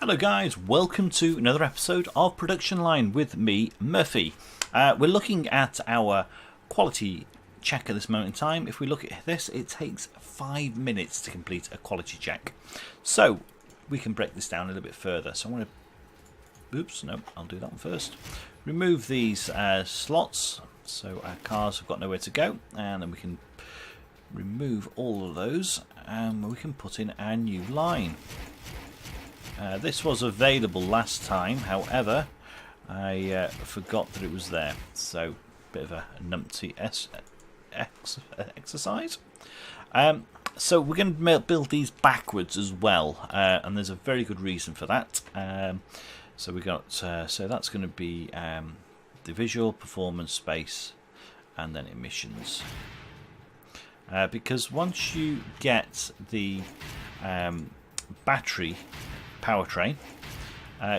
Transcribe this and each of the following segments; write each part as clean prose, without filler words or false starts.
Hello guys, welcome to another episode of Production Line with me, Murphy. We're looking at our quality check at this moment in time. If we look at this, it takes 5 minutes to complete a quality check. So we can break this down a little bit further. So I'm going to, oops, no, I'll do that one first. Remove these slots so our cars have got nowhere to go, and then we can remove all of those and we can put in our new line. This was available last time, however, I forgot that it was there. So, bit of a numpty exercise. So we're going to build these backwards as well, and there's a very good reason for that. So we got so that's going to be the visual, performance, space, and then emissions. Because once you get the battery powertrain,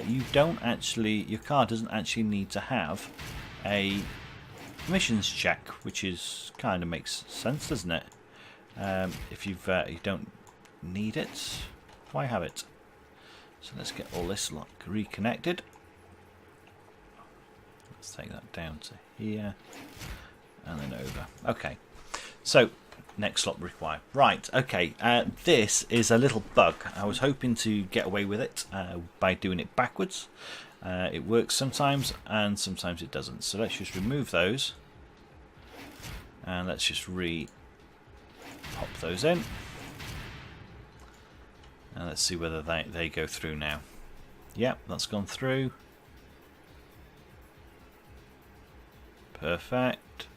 your car doesn't actually need to have a emissions check, which is kind of makes sense, doesn't it? If you don't need it, why have it? So let's get all this reconnected. Let's take that down to here and then over. Okay, so next slot required. Right, okay, this is a little bug. I was hoping to get away with it by doing it backwards. It works sometimes and sometimes it doesn't. So let's just remove those and let's just pop those in. And let's see whether they go through now. Yep, that's gone through. Perfect.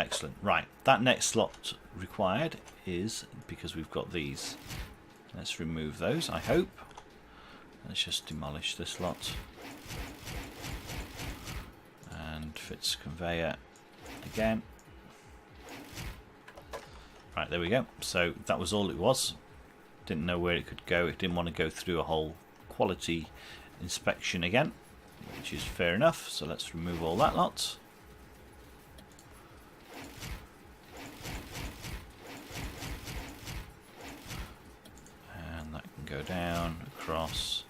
Excellent. Right, that next slot required is because we've got these. Let's remove those, I hope. Let's just demolish this lot. And fits conveyor again. Right, there we go. So that was all it was. Didn't know where it could go. It didn't want to go through a whole quality inspection again, which is fair enough. So let's remove all that lot. Go down, across.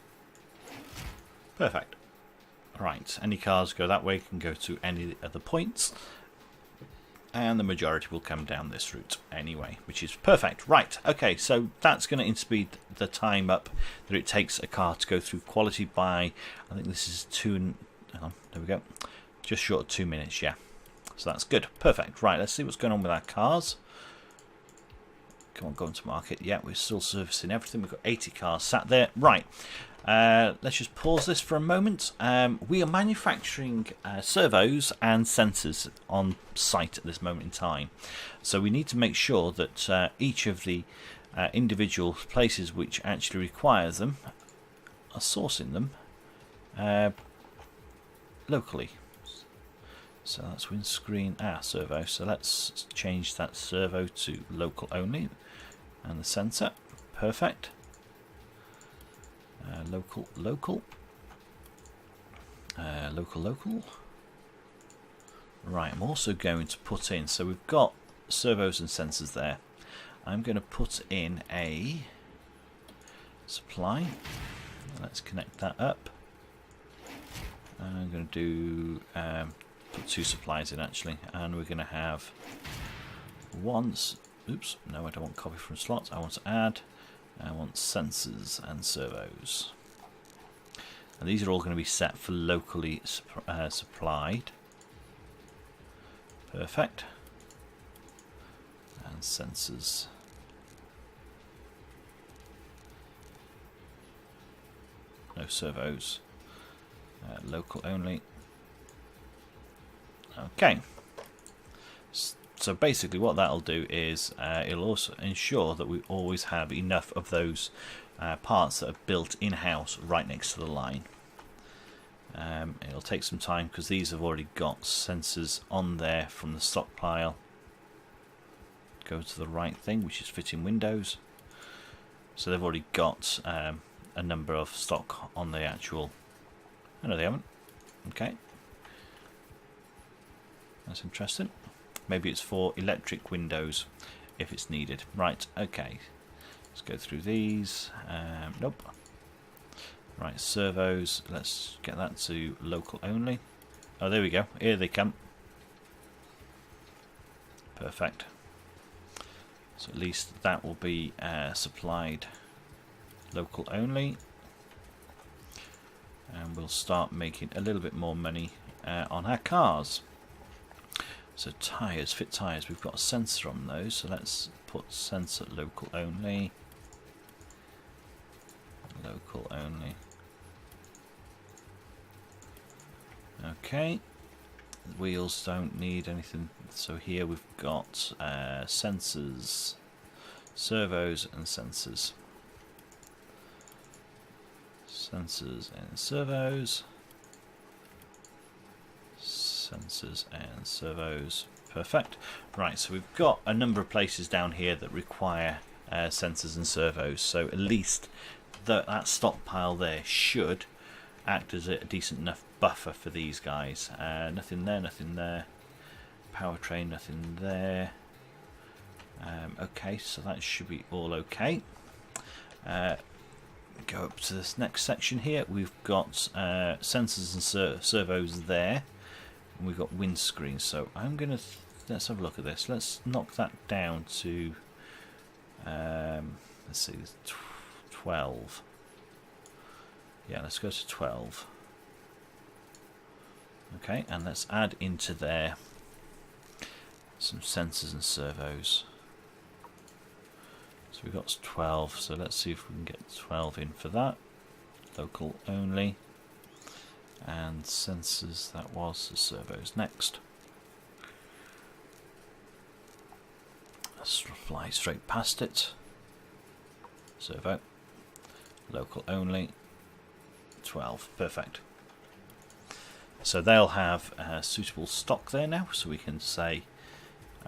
Perfect. Right, any cars go that way can go to any other points, and the majority will come down this route anyway, which is perfect. Right, okay, so that's going to speed the time up that it takes a car to go through quality by, I think this is hang on, there we go, just short of 2 minutes, yeah. So that's good, perfect. Right, let's see what's going on with our cars. Come on, go into market. Yeah, we're still servicing everything. We've got 80 cars sat there. Right, let's just pause this for a moment. We are manufacturing servos and sensors on site at this moment in time. So we need to make sure that each of the individual places which actually requires them are sourcing them locally. So that's windscreen, servo. So let's change that servo to local only. And the sensor, perfect. Local. Right, I'm also going to put in, so we've got servos and sensors there. I'm going to put in a supply. Let's connect that up. I'm going to do put 2 supplies in actually, and we're going to have oops, no, I don't want copy from slots. I want to add, I want sensors and servos, and these are all going to be set for locally supplied. Perfect. And sensors, no servos, local only. Okay, so basically what that'll do is it'll also ensure that we always have enough of those parts that are built in-house right next to the line. It'll take some time because these have already got sensors on there from the stockpile. Go to the right thing, which is fitting windows. So they've already got a number of stock on the actual. Oh, no, they haven't. Okay. That's interesting. Maybe it's for electric windows if it's needed. Right, okay. Let's go through these. Nope. Right, servos. Let's get that to local only. Oh, there we go. Here they come. Perfect. So at least that will be supplied local only. And we'll start making a little bit more money on our cars. So tyres, fit tyres. We've got a sensor on those, so let's put sensor local only. Local only. Okay. The wheels don't need anything. So here we've got sensors, servos and sensors. Sensors and servos. Sensors and servos. Perfect. Right, so we've got a number of places down here that require sensors and servos. So at least that stockpile there should act as a decent enough buffer for these guys. Nothing there, nothing there. Powertrain, nothing there. Okay, so that should be all okay. Go up to this next section here. We've got sensors and servos there, and we've got windscreen. So I'm gonna let's have a look at this. Let's knock that down to let's see, 12. Yeah, let's go to 12. Okay, and let's add into there some sensors and servos. So we've got 12, so let's see if we can get 12 in for that. Local only. And sensors, that was the servos next. Let's fly straight past it. Servo. Local only. 12, perfect. So they'll have suitable stock there now, so we can say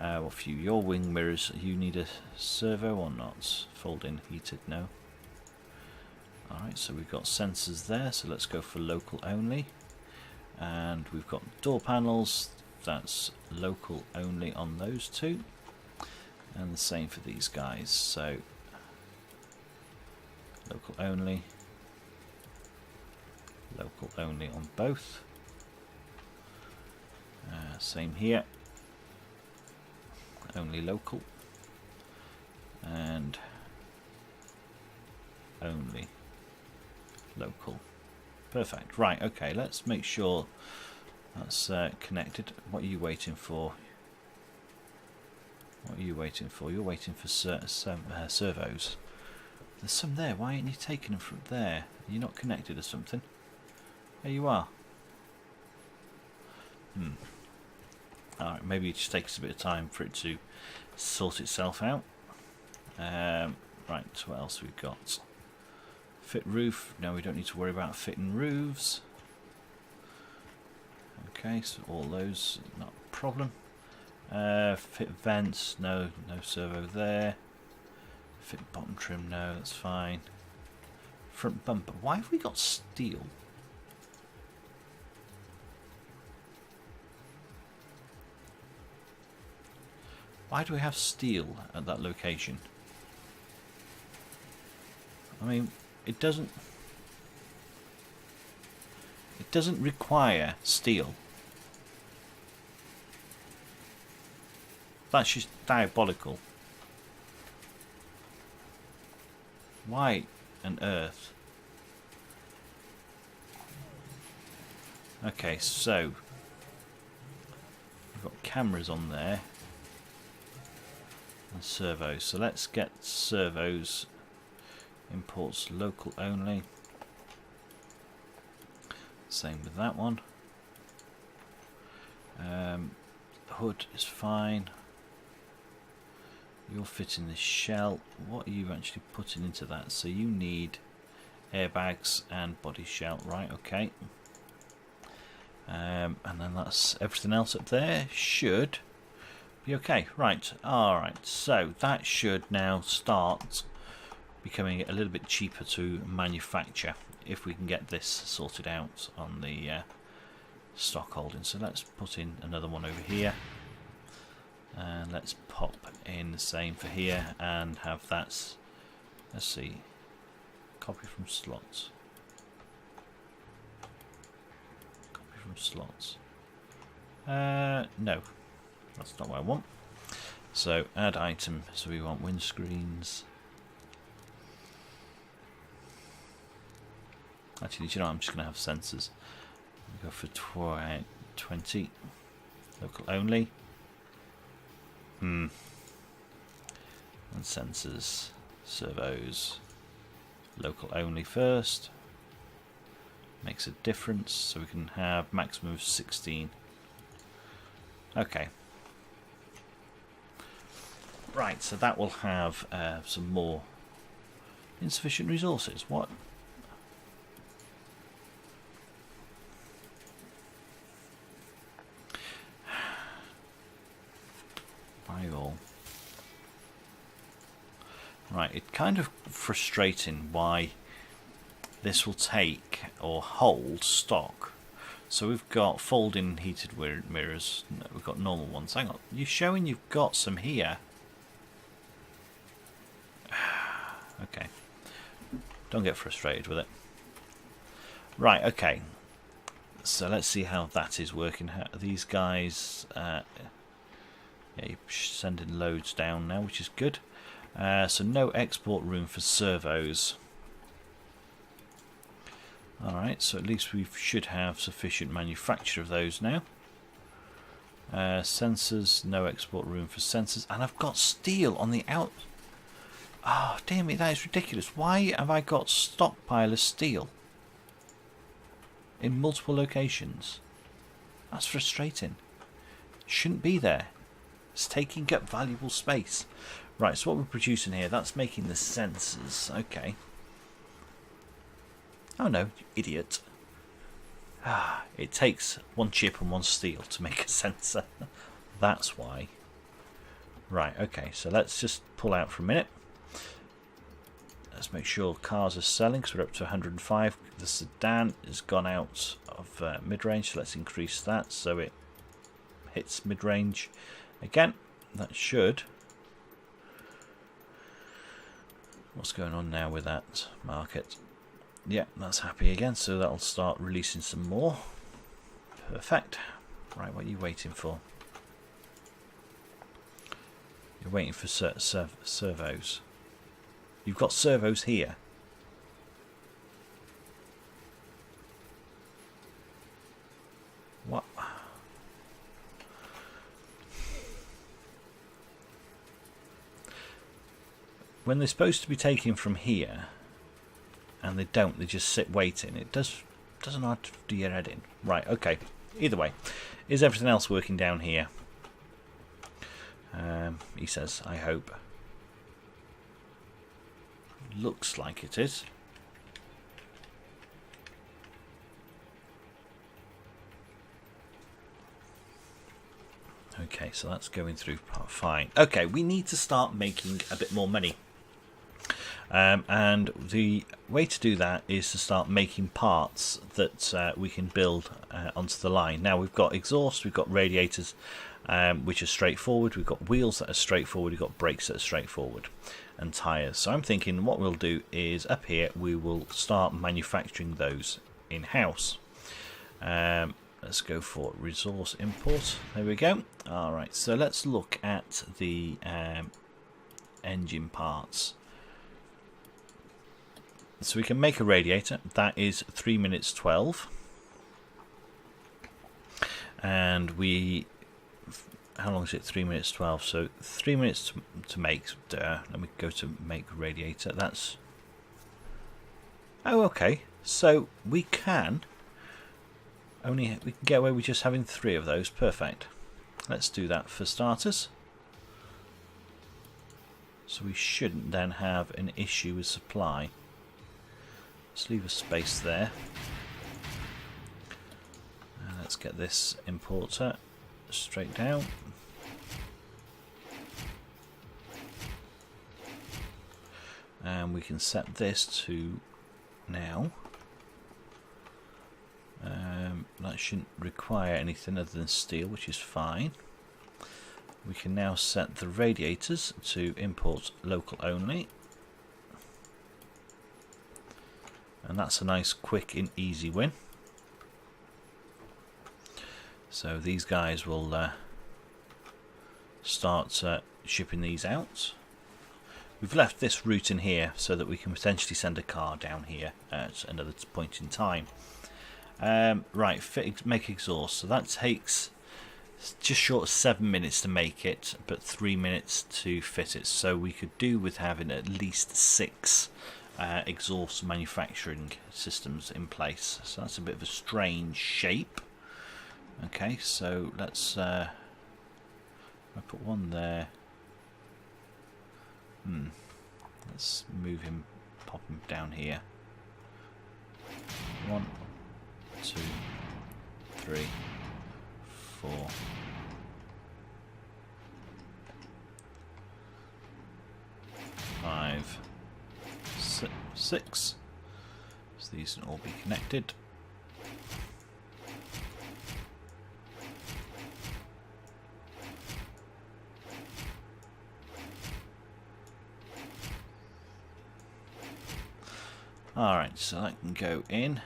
well, for you, your wing mirrors, you need a servo or not? Fold-in heated, no. Alright, so we've got sensors there, so let's go for local only. And we've got door panels, that's local only on those two. And the same for these guys, so local only on both. Same here. Only local and only local. Perfect. Right, okay, let's make sure that's connected. What are you waiting for? What are you waiting for? You're waiting for servos. There's some there. Why aren't you taking them from there? Are you not connected or something? There you are. Alright, maybe it just takes a bit of time for it to sort itself out. Right, what else we've got? Fit roof. No, we don't need to worry about fitting roofs. Okay, so all those, not a problem. Fit vents. No servo there. Fit bottom trim. No, that's fine. Front bumper. Why have we got steel? Why do we have steel at that location? I mean, it doesn't require steel. That's just diabolical. Why on earth? Okay, so we've got cameras on there. And servos, so let's get servos. Imports local only. Same with that one. Hood is fine. You're fitting the shell. What are you actually putting into that? So you need airbags and body shell, right? Okay. And then that's everything else up there should be okay. Right, alright, so that should now start becoming a little bit cheaper to manufacture if we can get this sorted out on the stock holding. So let's put in another one over here, and let's pop in the same for here and have that Let's see. Copy from slots. Copy from slots. No, that's not what I want. So add item. So we want windscreens. Actually, do you know what? I'm just going to have sensors. We'll go for 20. Local only. And sensors. Servos. Local only first. Makes a difference. So we can have maximum of 16. Okay. Right, so that will have some more insufficient resources. What? By all. Right, it's kind of frustrating why this will take or hold stock. So we've got folding heated mirrors. No, we've got normal ones. Hang on, you're showing you've got some here. Okay, don't get frustrated with it. Right, okay. So let's see how that is working. These guys, yeah, you're sending loads down now, which is good. So no export room for servos. Alright, so at least we should have sufficient manufacture of those now. Sensors, no export room for sensors. And I've got steel on the out. Oh, damn it, that is ridiculous. Why have I got stockpile of steel in multiple locations? That's frustrating. Shouldn't be there. It's taking up valuable space. Right, so what we're producing here, that's making the sensors. Okay. Oh no, you idiot. It takes one chip and one steel to make a sensor. That's why. Right, okay, so let's just pull out for a minute. Let's make sure cars are selling because we're up to 105. The sedan has gone out of mid-range, so let's increase that so it hits mid-range again. That should. What's going on now with that market? Yeah, that's happy again, so that'll start releasing some more. Perfect. Right, what are you waiting for? You're waiting for servos. You've got servos here. What? When they're supposed to be taken from here, and they don't, they just sit waiting. It doesn't have to do your head in. Right, okay. Either way, is everything else working down here? He says, I hope. Looks like it is. Okay, so that's going through fine. Okay, we need to start making a bit more money. And the way to do that is to start making parts that we can build onto the line. Now we've got exhaust, we've got radiators, which are straightforward, we've got wheels that are straightforward, we've got brakes that are straightforward, and tyres. So I'm thinking what we'll do is up here we will start manufacturing those in-house. Let's go for resource import. There we go. Alright, so let's look at the engine parts. So we can make a radiator. That is 3 minutes 12. And we... How long is it? 3 minutes 12. So 3 minutes to make. Let me go to make radiator. That's... Oh, okay. So we can get away with just having 3 of those. Perfect. Let's do that for starters. So we shouldn't then have an issue with supply. Let's leave a space there. And let's get this importer straight down. And we can set this to now. That shouldn't require anything other than steel, which is fine. We can now set the radiators to import local only. And that's a nice quick and easy win. So these guys will start shipping these out. We've left this route in here so that we can potentially send a car down here at another point in time. Right, make exhaust. So that takes just short of 7 minutes to make it, but 3 minutes to fit it. So we could do with having at least 6 exhaust manufacturing systems in place. So that's a bit of a strange shape. Okay, so let's I put one there. Let's move him, pop him down here. 1, 2, 3, 4. 5, 6. So these can all be connected. Alright, so that can go in,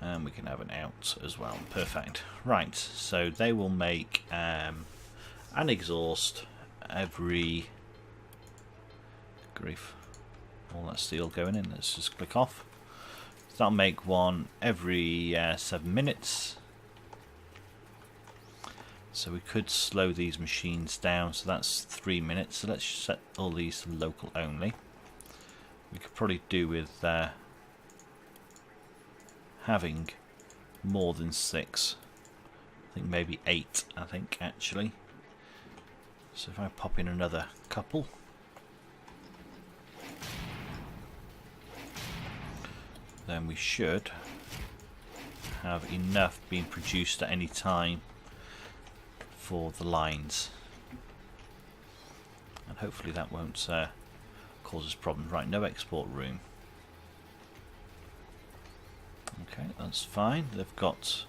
and we can have an out as well. Perfect. Right, so they will make an exhaust every... Grief. All that steel going in. Let's just click off. So that'll make one every 7 minutes. So we could slow these machines down, so that's 3 minutes. So let's set all these to local only. We could probably do with having more than 6. I think maybe 8, I think, actually. So if I pop in another couple. Then we should have enough being produced at any time for the lines. And hopefully that won't cause us problems. Right, no export room. Okay, that's fine. They've got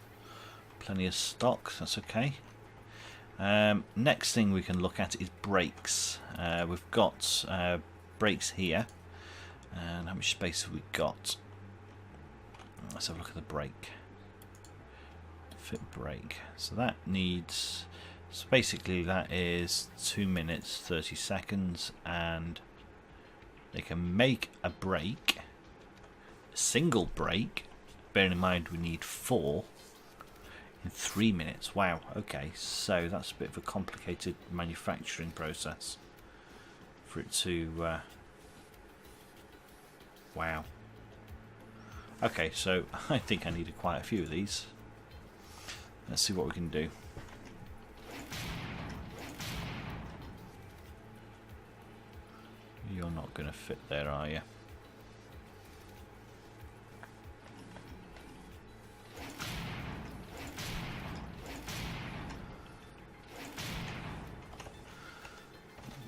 plenty of stock. That's okay. Next thing we can look at is brakes. We've got brakes here. And how much space have we got? Let's have a look at the brake. Fit brake. So that needs... So basically that is 2 minutes 30 seconds, and they can make a brake, a single brake, bearing in mind we need 4 in 3 minutes. Wow, okay, so that's a bit of a complicated manufacturing process for it to wow. Okay, so I think I needed quite a few of these. Let's see what we can do. You're not going to fit there, are you?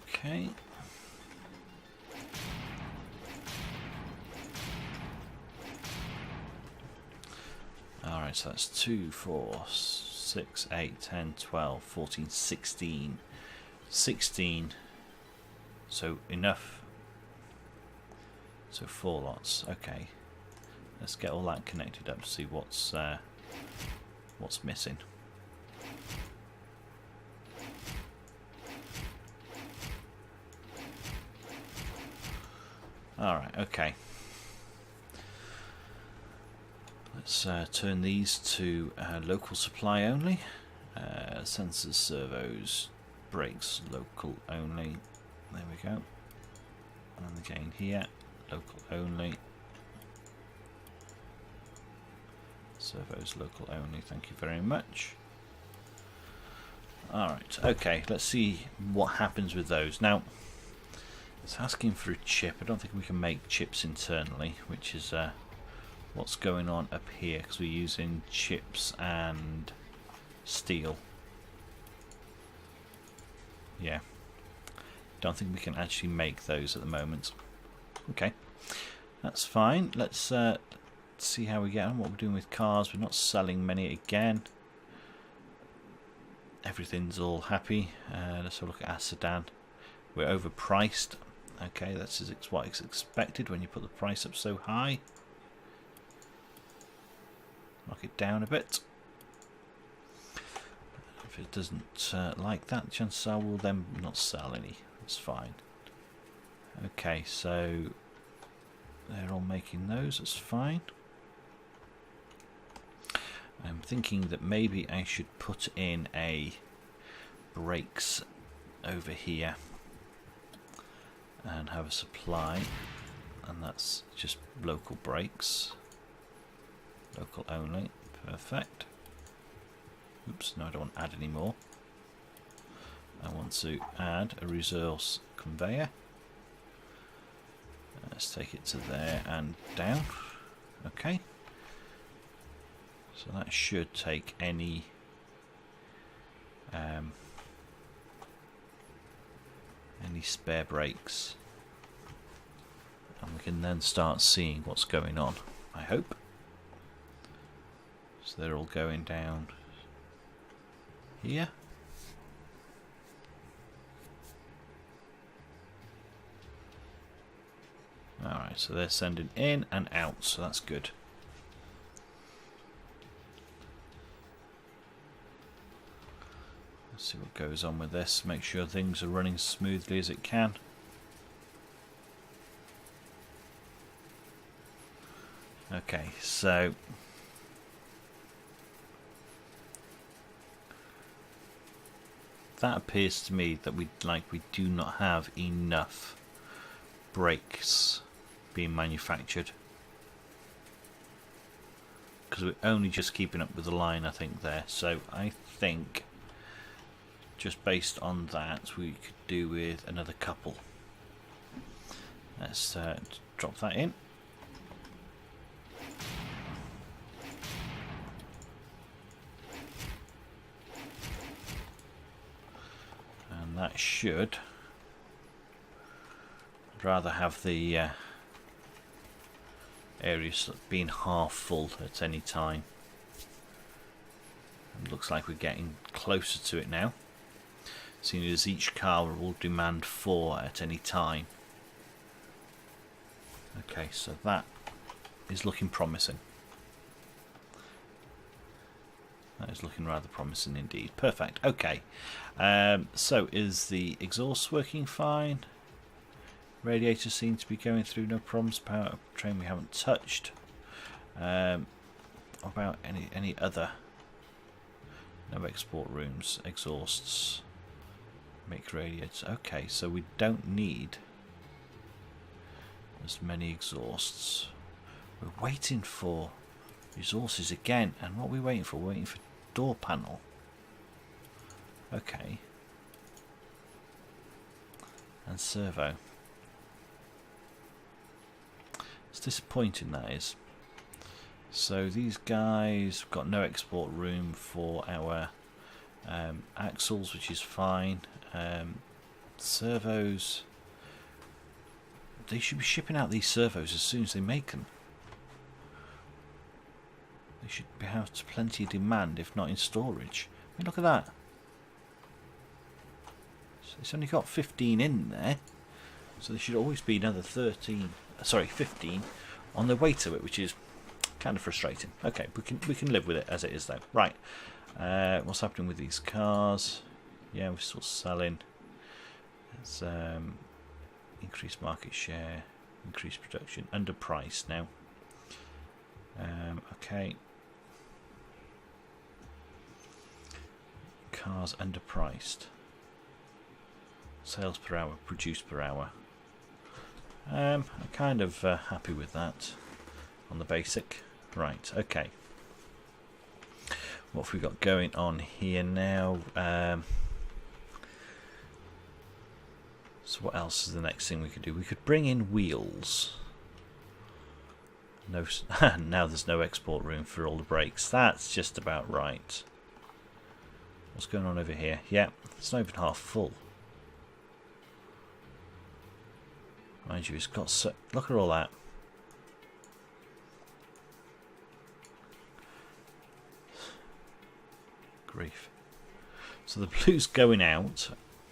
Okay. Alright, so that's 2, 4, 6, 8, 10, 12, 14, 16. 16. So enough. So 4 lots. Okay. Let's get all that connected up to see what's missing. Alright, okay. Let's turn these to local supply only. Sensors, servos, brakes, local only. There we go. And again here, local only. Servos, local only. Thank you very much. Alright, okay, let's see what happens with those. Now, it's asking for a chip. I don't think we can make chips internally, which is what's going on up here, because we're using chips and steel. Yeah. Don't think we can actually make those at the moment. Okay, that's fine. Let's see how we get on. What we're doing with cars. We're not selling many again. Everything's all happy. Let's have a look at our sedan. We're overpriced. Okay, that's what is expected when you put the price up so high. Knock it down a bit. If it doesn't like that, chances are we'll then not sell any. That's fine. Okay, so they're all making those. That's fine. I'm thinking that maybe I should put in a brakes over here and have a supply, and that's just local brakes, local only. Perfect. Oops, no, I don't want to add any more. I want to add a resource conveyor. Let's take it to there and down. Okay. So that should take any spare brakes, and we can then start seeing what's going on, I hope. So they're all going down here. Alright, so they're sending in and out, so that's good. Let's see what goes on with this, make sure things are running as smoothly as it can. Okay, so that appears to me that we do not have enough brakes being manufactured, because we're only just keeping up with the line, I think, there. So I think just based on that we could do with another couple. Let's drop that in. And that should, I'd rather have the areas being half full at any time. It looks like we're getting closer to it now, seeing as each car will demand 4 at any time. Okay, so that is looking promising. That is looking rather promising indeed. Perfect. Okay, so is the exhaust working fine? Radiator seems to be going through no problems. Power train we haven't touched. About any other? No export rooms. Exhausts. Make radiators. Okay, so we don't need as many exhausts. We're waiting for resources again, and what are we waiting for? We're waiting for door panel. Okay. And servo. It's disappointing, that is. So these guys have got no export room for our axles, which is fine. Servos, they should be shipping out these servos as soon as they make them. They should have plenty of demand, if not in storage. I mean, look at that. So it's only got 15 in there, so there should always be another 15 on the way to it, which is kind of frustrating. Okay, we can live with it as it is though. Right, what's happening with these cars? Yeah, we're still selling. It's increased market share, increased production, underpriced now. Okay, cars underpriced. Sales per hour, produced per hour. I'm kind of happy with that on the basic. Right, okay. What have we got going on here now? So what else is the next thing we could do? We could bring in wheels. No, now there's no export room for all the brakes. That's just about right. What's going on over here? Yeah, it's not even half full. Mind you, it's got so... Look at all that. Grief. So the blue's going out.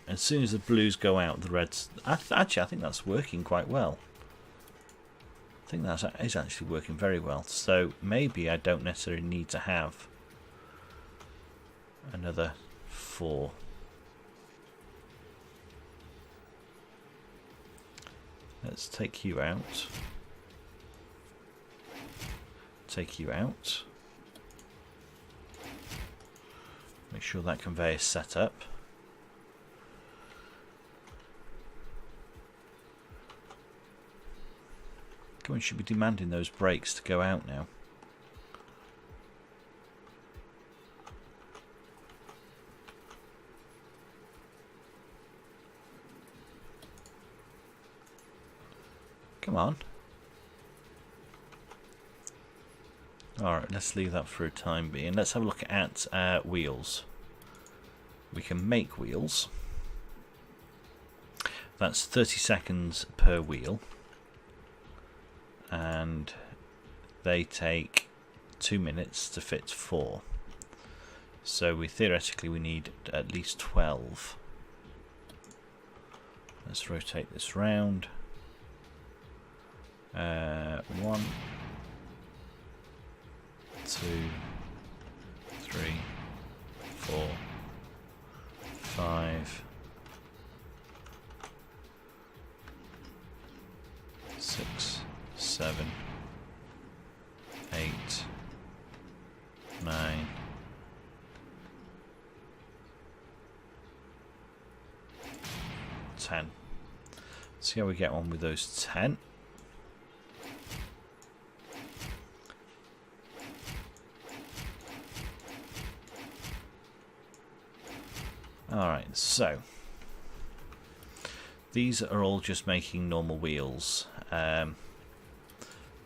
as soon as the blues go out, the reds... Actually, I think that's working quite well. I think that is actually working very well. So maybe I don't necessarily need to have another 4. Let's take you out. Take you out. Make sure that conveyor is set up. Come on, should be demanding those brakes to go out now. Come on. Alright, let's leave that for a time being. Let's have a look at wheels. We can make wheels. That's 30 seconds per wheel. And they take 2 minutes to fit 4. So we theoretically we need at least 12. Let's rotate this round. 1, 2, 3, 4, 5, 6, 7, 8, 9, 10. See how we get on with those 10. Alright, so these are all just making normal wheels.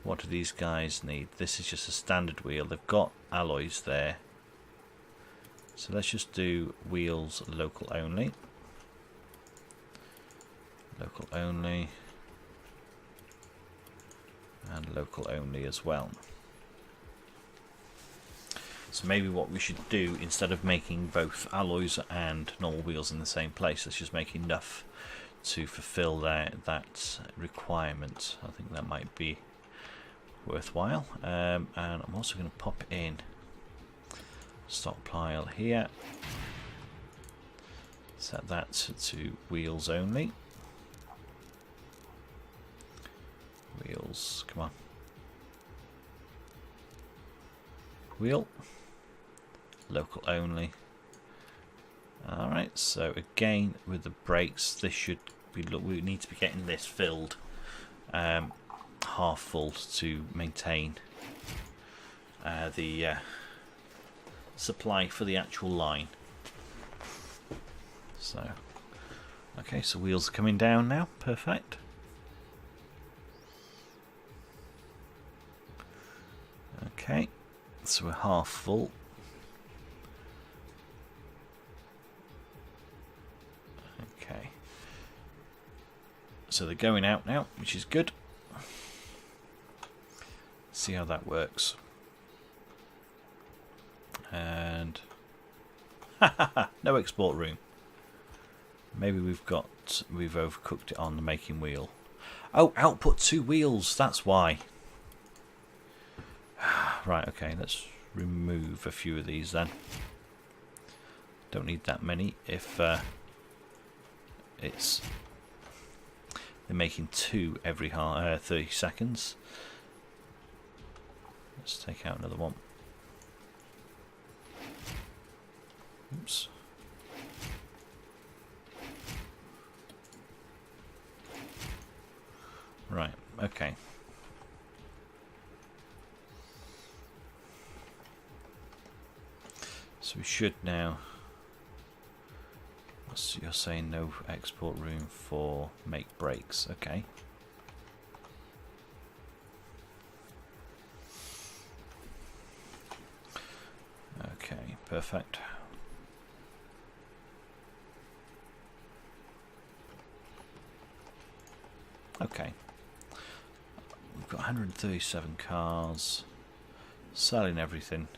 What do these guys need? This is just a standard wheel. They've got alloys there. So let's just do wheels local only. Local only. And local only as well. So maybe what we should do, instead of making both alloys and normal wheels in the same place, let's just make enough to fulfill that requirement. I think that might be worthwhile. And I'm also going to pop in stockpile here. Set that to wheels only. Wheels, come on. Wheel. Local only. Alright, so again with the brakes, this should be, we need to be getting this filled half full to maintain the supply for the actual line. So okay, so wheels are coming down now. Perfect. Okay, so we're half full. Okay, so they're going out now, which is good. See how that works. And no export room. Maybe we've overcooked it on the making wheel. Oh, output 2 wheels, that's why. Right, okay, let's remove a few of these then. Don't need that many if they're making 2 every 30 seconds. Let's take out another one. Oops. Right, okay. So we should now, you're saying no export room for make brakes, okay. Okay, perfect. Okay. We've got 137 cars, selling everything.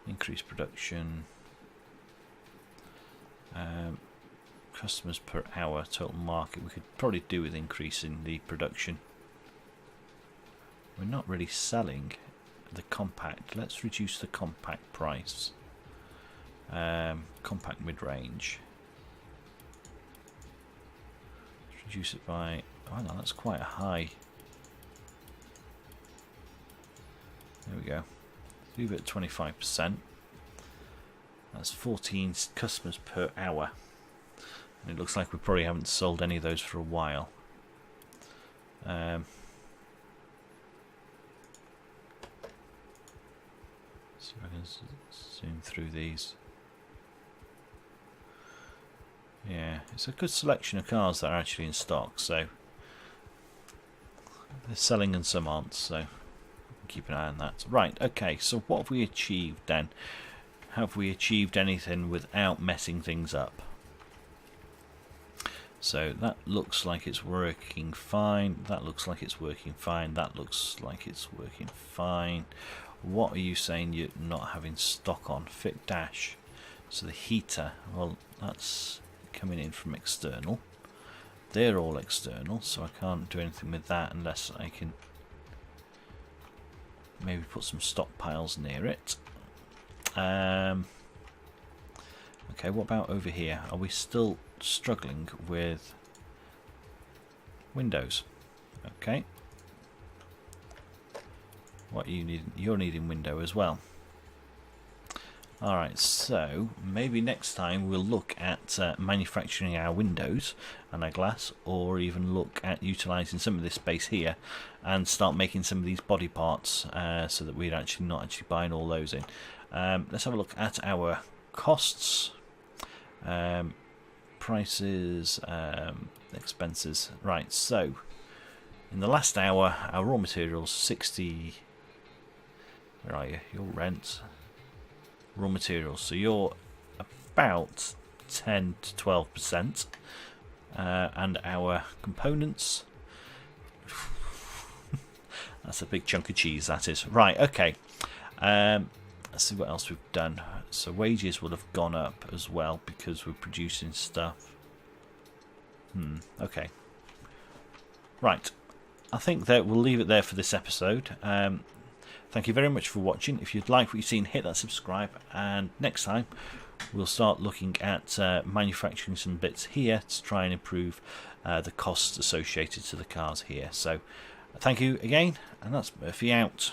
Increase production. customers per hour, total market. We could probably do with increasing the production. We're not really selling the compact. Let's reduce the compact price. Compact mid-range. Reduce it by... oh no, that's quite high. There we go. Leave it at 25%. That's 14 customers per hour. And it looks like we probably haven't sold any of those for a while. See if I can zoom through these. Yeah, it's a good selection of cars that are actually in stock, so they're selling and some aren't, so keep an eye on that. Right, okay, so what have we achieved then? Have we achieved anything without messing things up? So that looks like it's working fine. That looks like it's working fine. That looks like it's working fine. What are you saying you're not having stock on? Fit dash. So the heater, well, that's coming in from external. They're all external, so I can't do anything with that unless I can maybe put some stockpiles near it. Okay, what about over here? Are we still struggling with windows? Okay. What you need? You're needing window as well. Alright, so maybe next time we'll look at manufacturing our windows and our glass, or even look at utilising some of this space here and start making some of these body parts so that we're actually not actually buying all those in. Let's have a look at our costs, prices, expenses. Right, so in the last hour our raw materials 60. Where are you? Your rent, raw materials, so you're about 10 to 12%, and our components, that's a big chunk of cheese, that is. Right, okay, let's see what else we've done. So wages would have gone up as well because we're producing stuff. Okay, right, I think that we'll leave it there for this episode. Thank you very much for watching. If you'd like what you've seen, hit that subscribe, and next time we'll start looking at manufacturing some bits here to try and improve the costs associated to the cars here. So thank you again, and that's Murphy out.